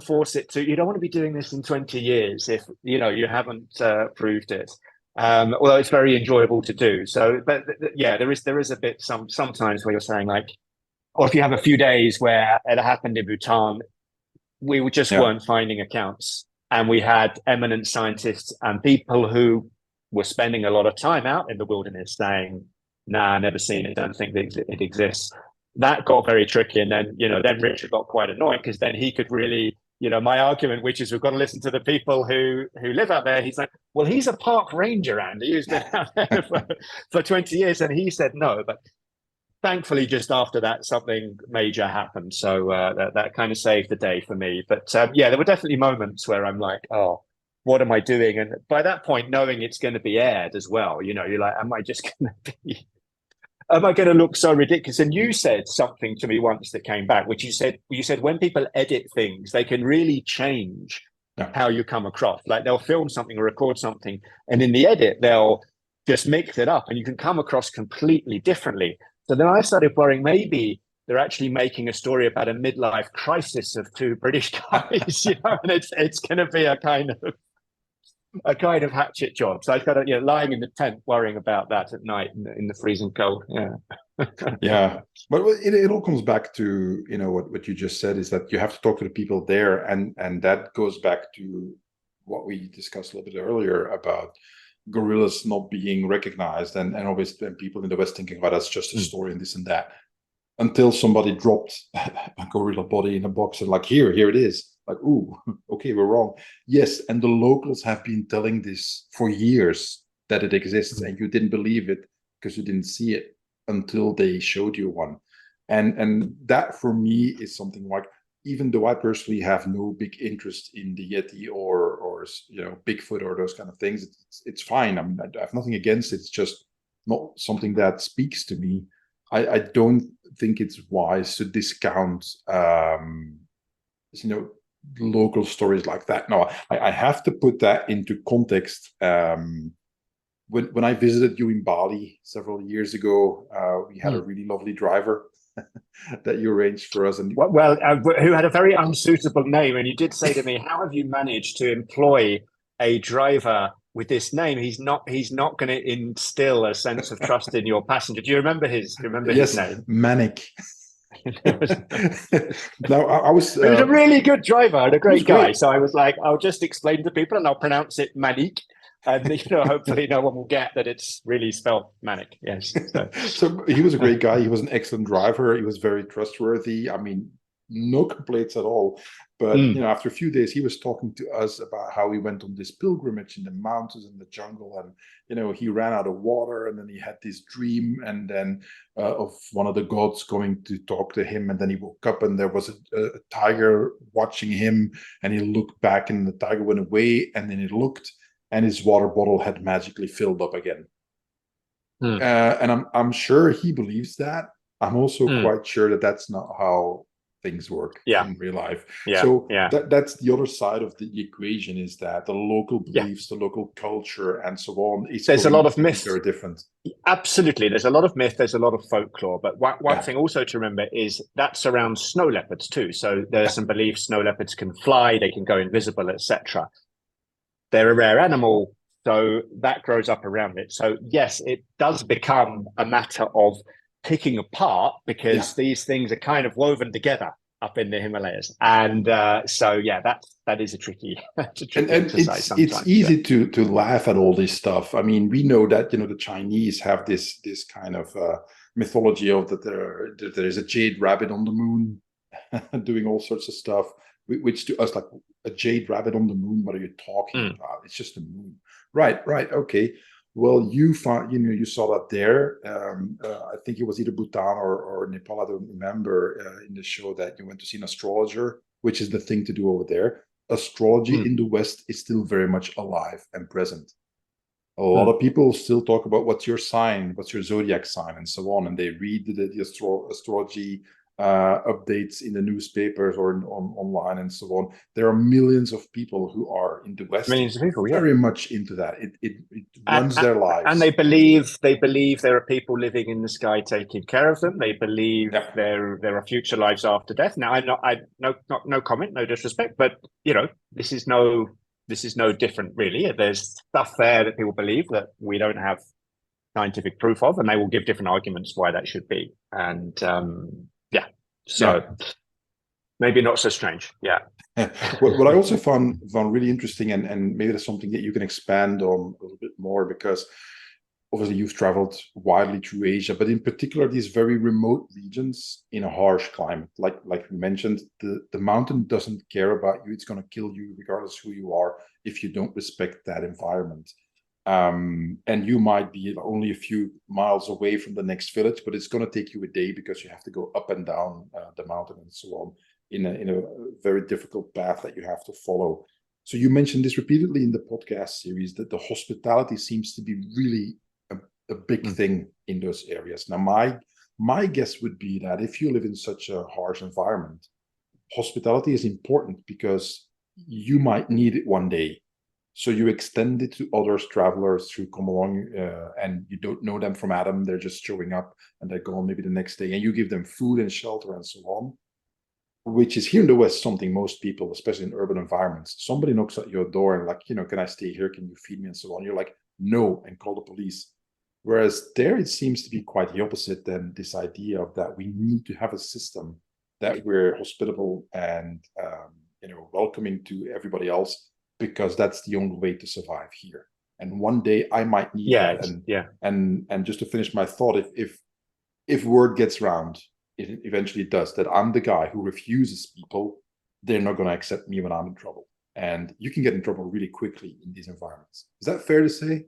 force it to. You don't want to be doing this in 20 years if you haven't proved it. Although it's very enjoyable to do. So, but yeah, there is a bit sometimes where you're saying like, or if you have a few days where it happened in Bhutan, we just
Yeah.
weren't finding accounts, and we had eminent scientists and people who were spending a lot of time out in the wilderness saying, "Nah, never seen it. Don't think it exists." That got very tricky, and then Richard got quite annoyed because then he could really, my argument, which is we've got to listen to the people who live out there. He's like, "Well, he's a park ranger, Andy, who's been out there for 20 years," and he said no, but thankfully, just after that, something major happened. So that kind of saved the day for me. But yeah, there were definitely moments where I'm like, oh, what am I doing? And by that point, knowing it's going to be aired as well, you're like, am I going to look so ridiculous? And you said something to me once that came back, which you said when people edit things, they can really change how you come across. Like they'll film something or record something, and in the edit, they'll just mix it up and you can come across completely differently. So then I started worrying maybe they're actually making a story about a midlife crisis of two British guys, and it's going to be a kind of hatchet job. So I got lying in the tent worrying about that at night in the freezing cold. Yeah.
Yeah, but it all comes back to what you just said, is that you have to talk to the people there, and that goes back to what we discussed a little bit earlier about gorillas not being recognized, and obviously people in the West thinking, "Oh, that's just a story and this and that," until somebody dropped a gorilla body in a box and like, here it is. Like, ooh, okay, we're wrong. Yes, and the locals have been telling this for years that it exists, and you didn't believe it because you didn't see it until they showed you one. And that for me is something like, even though I personally have no big interest in the Yeti or Bigfoot or those kind of things, it's fine. I mean, I have nothing against it. It's just not something that speaks to me. I don't think it's wise to discount local stories like that. No, I have to put that into context. When I visited you in Bali several years ago, we had a really lovely driver that you arranged for us. And
who had a very unsuitable name. And you did say to me, "How have you managed to employ a driver with this name? He's not going to instill a sense of trust in your passenger." Do you remember his name?
Manic. Now I was.
He was a really good driver and a great guy.
Great.
So I was like, I'll just explain to people and I'll pronounce it Manic. And hopefully no one will get that it's really spelled manic. Yes.
So he was a great guy. He was an excellent driver. He was very trustworthy. I mean, no complaints at all. But after a few days, he was talking to us about how he went on this pilgrimage in the mountains and the jungle, and he ran out of water, and then he had this dream, and then of one of the gods coming to talk to him, and then he woke up, and there was a tiger watching him, and he looked back, and the tiger went away, and then he looked, and his water bottle had magically filled up again. And I'm sure he believes that. I'm also quite sure that that's not how things work in real life. So that's the other side of the equation, is that the local beliefs, the local culture, and so on.
There's a lot of myth.
Very different.
Absolutely, there's a lot of myth. There's a lot of folklore. But one thing also to remember is that's around snow leopards too. So there's some beliefs snow leopards can fly, they can go invisible, etc. They're a rare animal, so that grows up around it. So yes, it does become a matter of picking apart, because these things are kind of woven together up in the Himalayas. And so that is a tricky exercise sometimes.
It's easy to laugh at all this stuff. I mean, we know that the Chinese have this kind of mythology of that there is a jade rabbit on the moon doing all sorts of stuff, which to us, like, a jade rabbit on the moon, what are you talking about? It's just the moon. Right, okay. Well, you found, you saw that there. I think it was either Bhutan or Nepal, I don't remember, in the show, that you went to see an astrologer, which is the thing to do over there. astrology in the West is still very much alive and present. A lot of people still talk about what's your sign, what's your zodiac sign, and so on. And they read the astrology updates in the newspapers or online and so on. There are millions of people who are in the West
Millions of people,
very much into that. It runs their lives.
And they believe there are people living in the sky taking care of them. They believe there are future lives after death. Now, no comment, no disrespect, but this is no different, really. There's stuff there that people believe that we don't have scientific proof of, and they will give different arguments why that should be. And maybe not so strange. Yeah.
What I also found really interesting, and maybe that's something that you can expand on a little bit more, because obviously you've traveled widely through Asia, but in particular these very remote regions in a harsh climate, like we mentioned, the mountain doesn't care about you. It's going to kill you regardless who you are if you don't respect that environment. And you might be only a few miles away from the next village, but it's going to take you a day because you have to go up and down the mountain and so on in a very difficult path that you have to follow. So you mentioned this repeatedly in the podcast series, that the hospitality seems to be really a big thing in those areas. Now, my guess would be that if you live in such a harsh environment, hospitality is important because you might need it one day. So you extend it to other travelers who come along and you don't know them from Adam. They're just showing up and they're gone maybe the next day, and you give them food and shelter and so on, which is here in the West something most people, especially in urban environments, somebody knocks at your door and like, can I stay here? Can you feed me? And so on. You're like, no, and call the police. Whereas there, it seems to be quite the opposite than this idea of that we need to have a system that we're hospitable and, welcoming to everybody else, because that's the only way to survive here. And one day I might need that. And just to finish my thought, if word gets round, it eventually does, that I'm the guy who refuses people, they're not going to accept me when I'm in trouble. And you can get in trouble really quickly in these environments. Is that fair to say?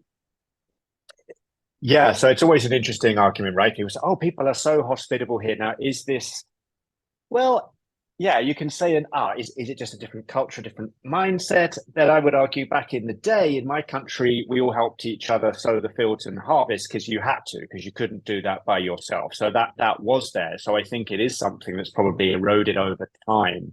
Yeah, so it's always an interesting argument, right? People say, oh, people are so hospitable here. Now, is this, well, yeah, you can say, is it just a different culture, different mindset? That I would argue back in the day, in my country, we all helped each other sow the fields and harvest because you had to, because you couldn't do that by yourself. So that was there. So I think it is something that's probably eroded over time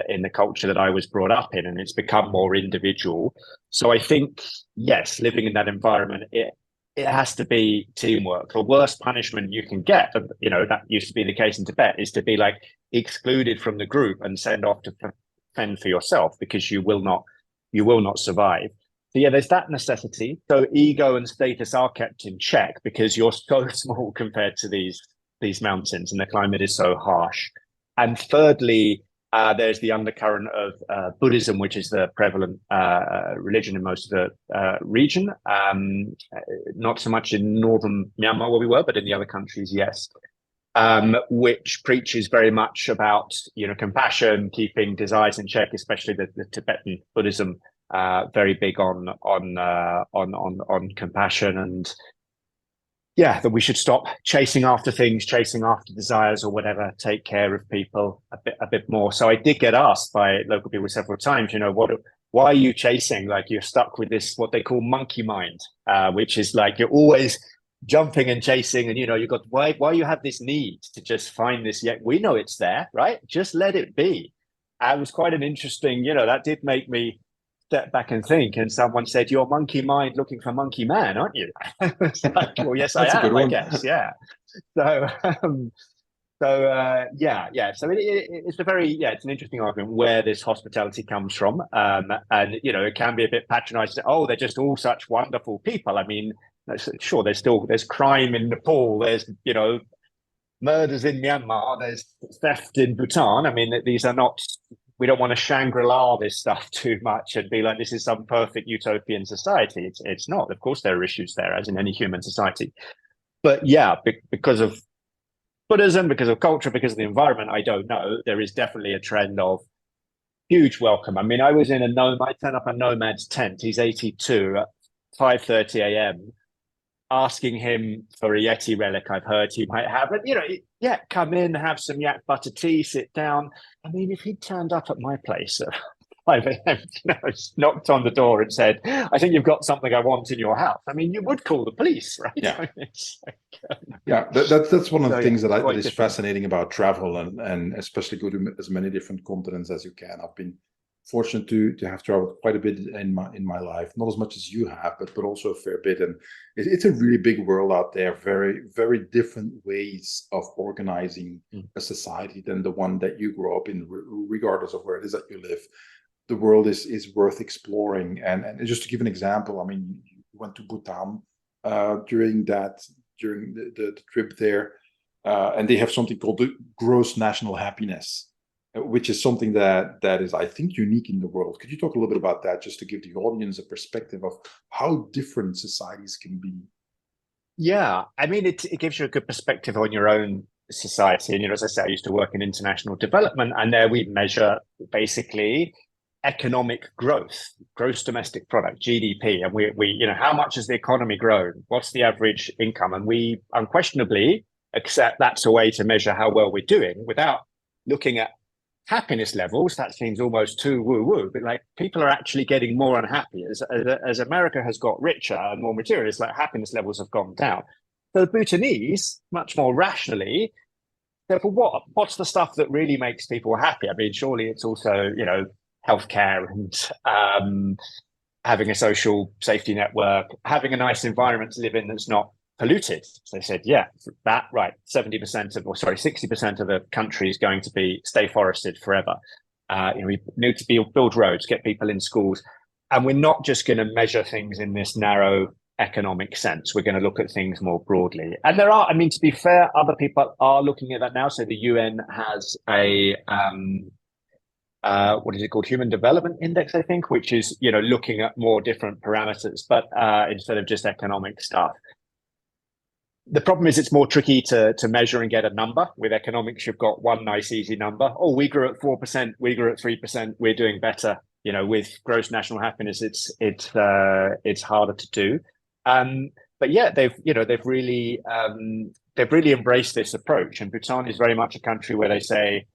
in the culture that I was brought up in, and it's become more individual. So I think, yes, living in that environment, it has to be teamwork. The worst punishment you can get, that used to be the case in Tibet, is to be like excluded from the group and sent off to fend for yourself, because you will not survive. So yeah, there's that necessity. So ego and status are kept in check because you're so small compared to these mountains, and the climate is so harsh. And thirdly, there's the undercurrent of Buddhism, which is the prevalent religion in most of the region. Not so much in northern Myanmar where we were, but in the other countries, yes. Which preaches very much about compassion, keeping desires in check, especially the Tibetan Buddhism, very big on compassion, and that we should stop chasing after things, chasing after desires or whatever, take care of people a bit more. So I did get asked by local people several times, why are you chasing? Like, you're stuck with this, what they call monkey mind, which is like, you're always jumping and chasing, and you've got, why you have this need to just find this, yet we know it's there, right? Just let it be. It was quite an interesting, that did make me step back and think, and someone said, "You're monkey mind looking for monkey man, aren't you?" It's like, well, yes, I am, I guess. Yeah. So, So it's it's an interesting argument where this hospitality comes from, and it can be a bit patronizing. Oh, they're just all such wonderful people. I mean, sure, there's crime in Nepal. There's murders in Myanmar. There's theft in Bhutan. I mean, these are not. We don't want to Shangri-La this stuff too much and be like, this is some perfect utopian society. It's not. Of course, there are issues there, as in any human society. But yeah, because of Buddhism, because of culture, because of the environment, I don't know. There is definitely a trend of huge welcome. I mean, I was in I turned up a nomad's tent. He's 82 at 5:30 a.m. asking him for a Yeti relic I've heard he might have. And, come in, have some yak butter tea, sit down. I mean, if he'd turned up at my place at knocked on the door and said, "I think you've got something I want in your house." I mean, you would call the police, right?
Yeah.
I mean, it's like,
Yeah, that's one of the
so,
things
yeah,
that
quite
is
different.
fascinating about travel, and especially go to as many different continents as you can. I've been fortunate to have traveled quite a bit in my life, not as much as you have, but also a fair bit. And it's a really big world out there. Very, very different ways of organizing a society than the one that you grew up in, regardless of where it is that you live. The world is worth exploring. And just to give an example, I mean, you went to Bhutan during the trip there, and they have something called the gross national happiness, which is something that is, I think, unique in the world. Could you talk a little bit about that, just to give the audience a perspective of how different societies can be?
Yeah, I mean, it gives you a good perspective on your own society. And, as I say, I used to work in international development, and there we measure basically economic growth, gross domestic product, GDP. And we how much has the economy grown? What's the average income? And we unquestionably accept that's a way to measure how well we're doing without looking at happiness levels. That seems almost too woo-woo, but like people are actually getting more unhappy as America has got richer and more material. It's like happiness levels have gone down. So the Bhutanese, much more rationally, therefore, what's the stuff that really makes people happy? I mean, surely it's also healthcare and having a social safety network, having a nice environment to live in that's not polluted. So they said, yeah, that right, 60% of the country is going to stay forested forever. We need to build roads, get people in schools, and we're not just going to measure things in this narrow economic sense. We're going to look at things more broadly. And there are, I mean, to be fair, other people are looking at that now. So the UN has a what is it called? Human Development Index, I think, which is looking at more different parameters, but instead of just economic stuff. The problem is it's more tricky to measure and get a number. With economics, you've got one nice, easy number. Oh, we grew at 4%, we grew at 3%, we're doing better. With gross national happiness, it's harder to do. But yeah, they've really embraced this approach. And Bhutan is very much a country where they say,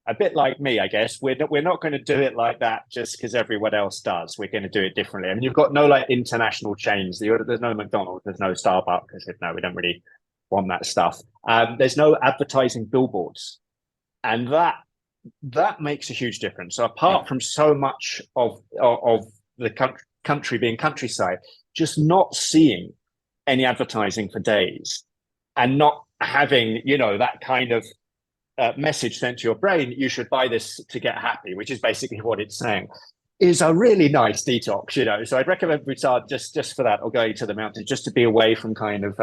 a bit like me, I guess, we're not going to do it like that just because everyone else does. We're going to do it differently. I mean, you've got no international chains. There's no McDonald's, there's no Starbucks. I said, no, we don't really want that stuff. There's no advertising billboards, and that makes a huge difference. So apart from so much of the country being countryside, just not seeing any advertising for days, and not having that kind of message sent to your brain, you should buy this to get happy, which is basically what it's saying, is a really nice detox. So I'd recommend Bhutan just for that, or going to the mountains, just to be away from kind of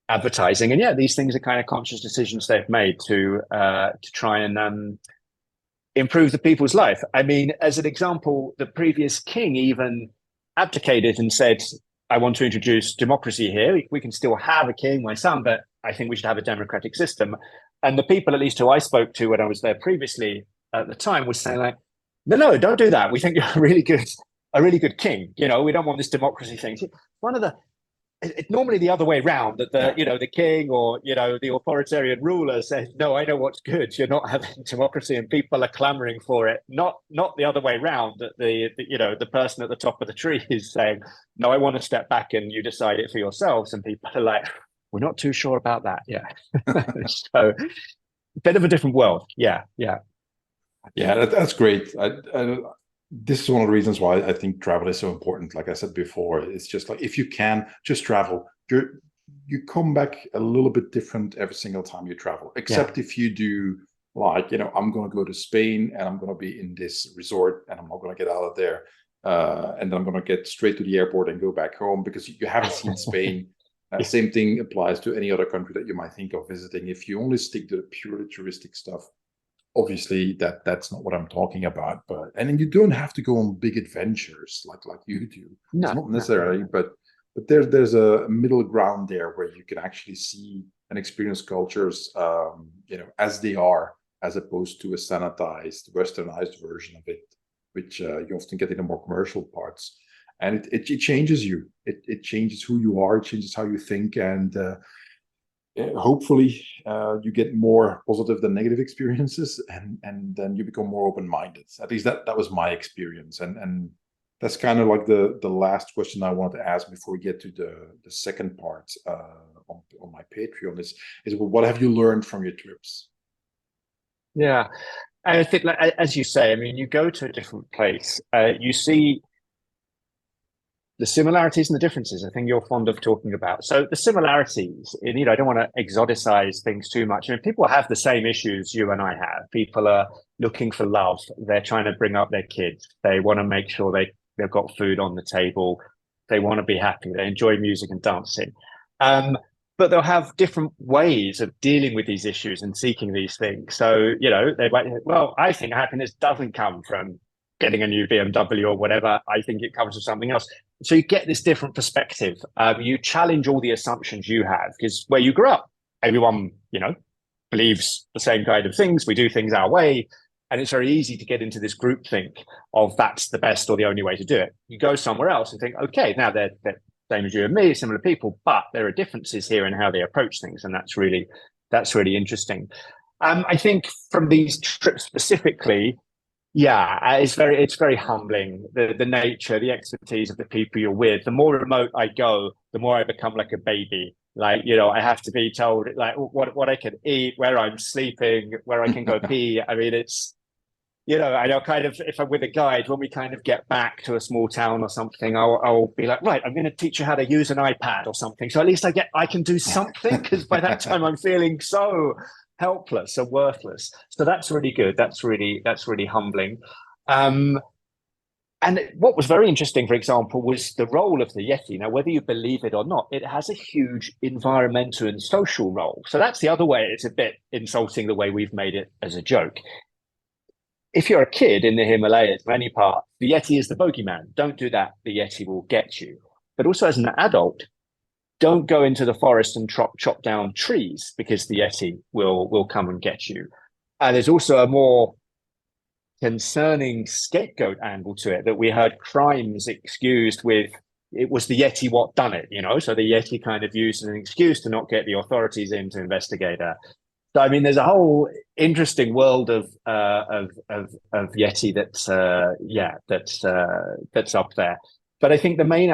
advertising. And yeah, these things are kind of conscious decisions they've made to try and improve the people's life. I mean, as an example, the previous king even abdicated and said, I want to introduce democracy here. We can still have a king, my son, but I think we should have a democratic system. And the people, at least who I spoke to when I was there previously at the time, was saying like, no, don't do that. We think you're a really good king. We don't want this democracy thing. It's normally the other way around, that the king or the authoritarian ruler says, no, I know what's good. You're not having democracy, and people are clamoring for it. Not the other way around, that the person at the top of the tree is saying, no, I want to step back and you decide it for yourselves. And people are like, we're not too sure about that. Yeah. So a bit of a different world. Yeah.
That's great. This is one of the reasons why I think travel is so important. Like I said before, it's just like, if you can just travel, you come back a little bit different every single time you travel, except if you do, like, I'm going to go to Spain and I'm going to be in this resort and I'm not going to get out of there. And then I'm going to get straight to the airport and go back home, because you haven't seen Spain. Same thing applies to any other country that you might think of visiting. If you only stick to the purely touristic stuff, obviously that's not what I'm talking about. And then you don't have to go on big adventures like you do.
No,
it's not necessarily, but there's a middle ground there where you can actually see and experience cultures, as they are, as opposed to a sanitized, westernized version of it, which you often get in the more commercial parts. And it changes you. It changes who you are. It changes how you think. And hopefully you get more positive than negative experiences, and then you become more open-minded. At least that was my experience, and that's kind of like the last question I wanted to ask before we get to the second part on my Patreon is what have you learned from your trips?
Yeah. And I think, like, as you say, I mean, you go to a different place, you see the similarities and the differences. I think you're fond of talking about. So the similarities, and, I don't want to exoticize things too much. I mean, people have the same issues you and I have. People are looking for love. They're trying to bring up their kids. They want to make sure they've got food on the table. They want to be happy. They enjoy music and dancing. But they'll have different ways of dealing with these issues and seeking these things. So, they might, well, I think happiness doesn't come from getting a new BMW or whatever. I think it comes from something else. So you get this different perspective. You challenge all the assumptions you have, because where you grew up, everyone, believes the same kind of things. We do things our way. And it's very easy to get into this groupthink of that's the best or the only way to do it. You go somewhere else and think, okay, now they're same as you and me, similar people, but there are differences here in how they approach things. And that's really interesting. I think from these trips specifically, yeah, it's very humbling. The nature, the expertise of the people you're with. The more remote I go, the more I become like a baby. Like, I have to be told like what I can eat, where I'm sleeping, where I can go pee. I mean, it's, I know kind of, if I'm with a guide, when we kind of get back to a small town or something, I'll be like, right, I'm going to teach you how to use an iPad or something. So at least I can do something, because by that time I'm feeling so helpless and worthless. So that's really good. That's really humbling. And what was very interesting, for example, was the role of the Yeti. Now, whether you believe it or not, it has a huge environmental and social role. So that's the other way. It's a bit insulting the way we've made it as a joke. If you're a kid in the Himalayas, for any part, the Yeti is the bogeyman. Don't do that. The Yeti will get you. But also as an adult, don't go into the forest and chop down trees, because the Yeti will come and get you. And there's also a more concerning scapegoat angle to it, that we heard crimes excused with, it was the Yeti what done it, so the Yeti kind of used an excuse to not get the authorities in to investigate her. So I mean, there's a whole interesting world of Yeti that's up there. But I think the main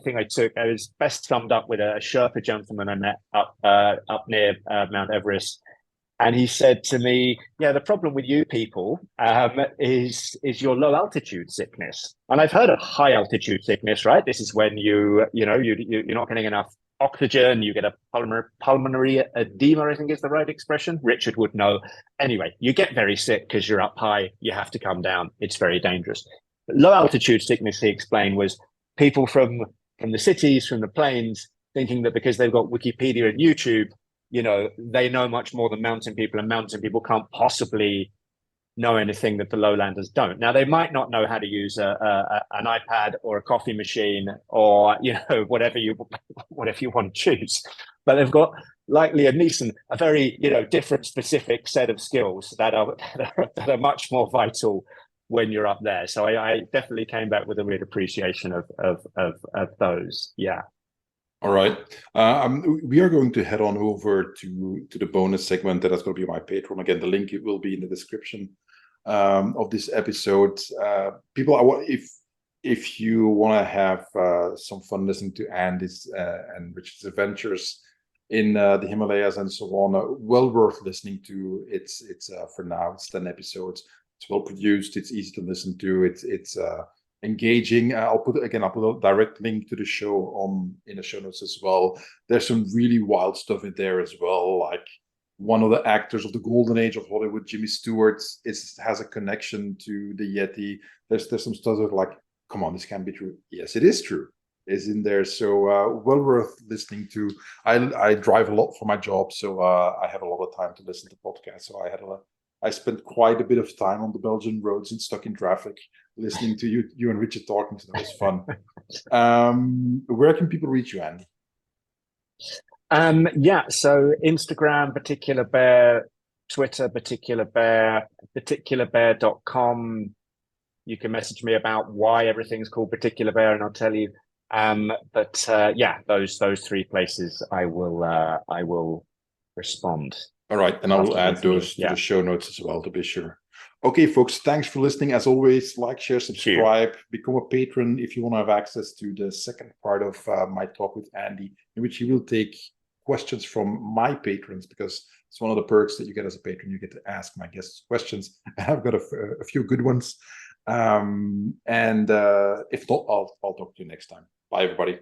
thing I took, I was best summed up with a Sherpa gentleman I met up near Mount Everest, and he said to me, "Yeah, the problem with you people is your low altitude sickness." And I've heard of high altitude sickness, right? This is when you're not getting enough oxygen, you get a pulmonary edema, I think is the right expression. Richard would know. Anyway, you get very sick because you're up high, you have to come down. It's very dangerous. But low altitude sickness, he explained, was people from the cities, from the plains, thinking that because they've got Wikipedia and YouTube, they know much more than mountain people, and mountain people can't possibly know anything that the lowlanders don't. Now, they might not know how to use an iPad or a coffee machine, or whatever you want to choose, but they've got likely a very different specific set of skills that are much more vital when you're up there. So I definitely came back with a real appreciation of those. Yeah.
All right. We are going to head on over to the bonus segment that is going to be my Patreon. Again, the link will be in the description of this episode. People, if you want to have some fun listening to Andy's and Richard's adventures in the Himalayas and so on, well worth listening to. It's for now it's 10 episodes. It's well produced. It's easy to listen to. It's engaging. I'll put a direct link to the show in the show notes as well. There's some really wild stuff in there as well. Like one of the actors of the golden age of Hollywood, Jimmy Stewart, has a connection to the Yeti. There's some stuff that like, come on, this can't be true. Yes, it is true. Is in there. So well worth listening to. I drive a lot for my job, so I have a lot of time to listen to podcasts. So I spent quite a bit of time on the Belgian roads and stuck in traffic, listening to you and Richard talking. So that was fun. Where can people reach you, Andy?
So Instagram, Particular Bear, Twitter, Particular Bear, particularbear.com. You can message me about why everything's called Particular Bear, and I'll tell you. But yeah, those three places I will respond.
All right, and I will
After
add
listening,
those to
yeah.
the show notes as well to be sure. Okay, folks, thanks for listening. As always, like, share, subscribe, become a patron if you want to have access to the second part of my talk with Andy, in which he will take questions from my patrons, because it's one of the perks that you get as a patron. You get to ask my guests questions, and I've got a few good ones. And if not, I'll talk to you next time. Bye, everybody.